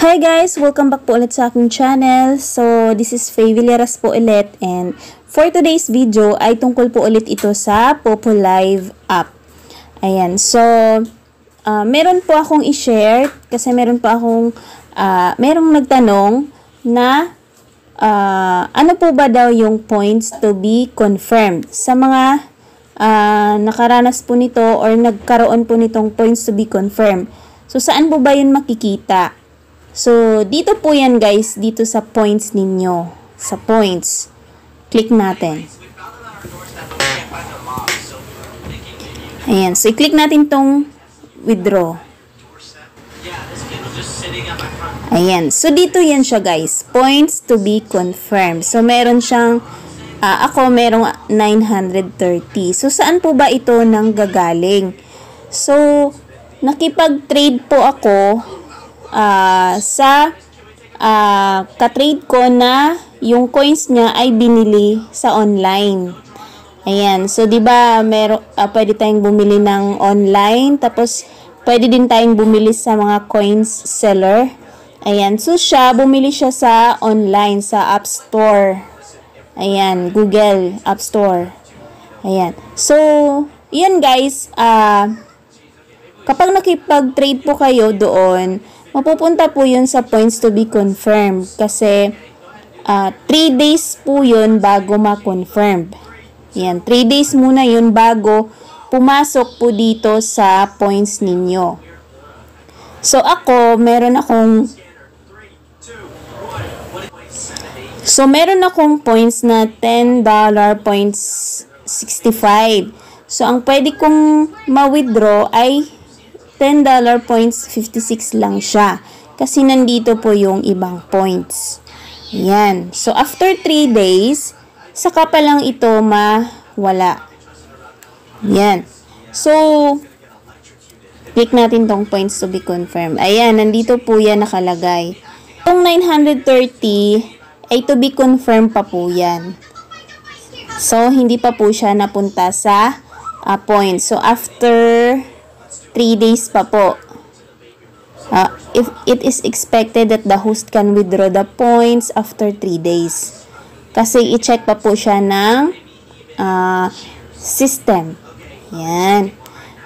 Hi guys! Welcome back po ulit sa aking channel. So, this is Faye Villeras po ulit, and for today's video ay tungkol po ulit ito sa Popo Live app. Ayan, so meron po akong i-share kasi meron merong nagtanong na ano po ba daw yung points to be confirmed sa mga nakaranas po nito or nagkaroon po nitong points to be confirmed. So, saan po ba yun makikita? So, dito po yan guys, dito sa points ninyo. Sa points. Click natin. Ayan. So, i-click natin tong withdraw. Ayan. So, dito yan siya guys. Points to be confirmed. So, meron siyang, ako merong 930. So, saan po ba ito nang gagaling? So, nakipag-trade po ako sa ka-trade ko na yung coins niya ay binili sa online. Ayan. So, di ba pwede tayong bumili ng online, tapos pwede din tayong bumili sa mga coins seller. Ayan. So, bumili siya sa online, sa App Store. Ayan. Google App Store. Ayan. So, yun guys, kapag nakipag-trade po kayo doon, mapupunta po yun sa points to be confirmed kasi 3 days po yun bago ma-confirm. Yan, 3 days muna yun bago pumasok po dito sa points ninyo. So ako, meron akong points na $10.65. So ang pwede kong ma-withdraw ay $10.56 lang siya. Kasi nandito po yung ibang points. Yan. So, after 3 days, saka pa lang ito mawala. Yan. So, click natin tong points to be confirmed. Ayan, nandito po yan nakalagay. Itong 930 ay to be confirmed pa po yan. So, hindi pa po siya napunta sa points. So, after 3 days pa po. If it is expected that the host can withdraw the points after 3 days. Kasi i-check pa po siya ng system. Yan.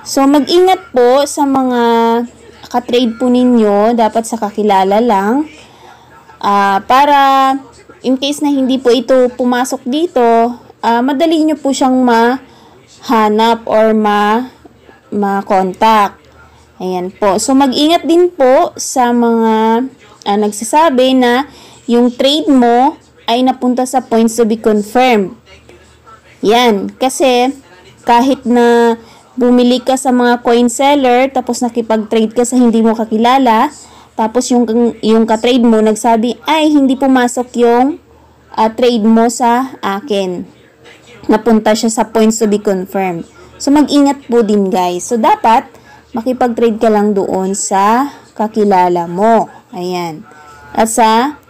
So, mag-ingat po sa mga ka-trade po ninyo. Dapat sa kakilala lang. Para in case na hindi po ito pumasok dito, madali nyo po siyang mahanap or ma-contact. Ayan po. So, mag-ingat din po sa mga nagsasabi na yung trade mo ay napunta sa points to be confirmed. Yan. Kasi, kahit na bumili ka sa mga coin seller, tapos nakipag-trade ka sa hindi mo kakilala, tapos yung ka-trade mo nagsabi, ay, hindi pumasok yung trade mo sa akin. Napunta siya sa points to be confirmed. So, mag-ingat po din guys. So, dapat makipag-trade ka lang doon sa kakilala mo. Ayan. At sa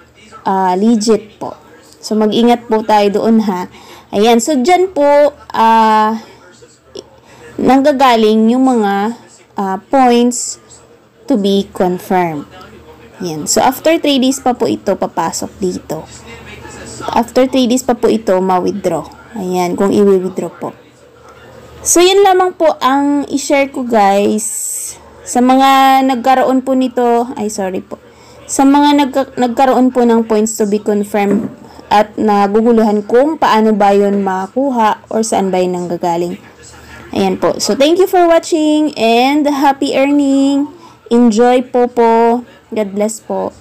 legit po. So, mag-ingat po tayo doon ha. Ayan. So, dyan po nanggagaling yung mga points to be confirmed. Ayan. So, after 3 days pa po ito, papasok dito. After 3 days pa po ito, ma-withdraw. Ayan. Kung i-withdraw po. So, yan lamang po ang i-share ko guys. Sa mga nagkaroon po nito, sa mga nagkaroon po ng points to be confirmed at naguguluhan kung paano ba yun makakuha or saan ba yun nanggagaling. Ayan po. So, thank you for watching and happy earning. Enjoy po. God bless po.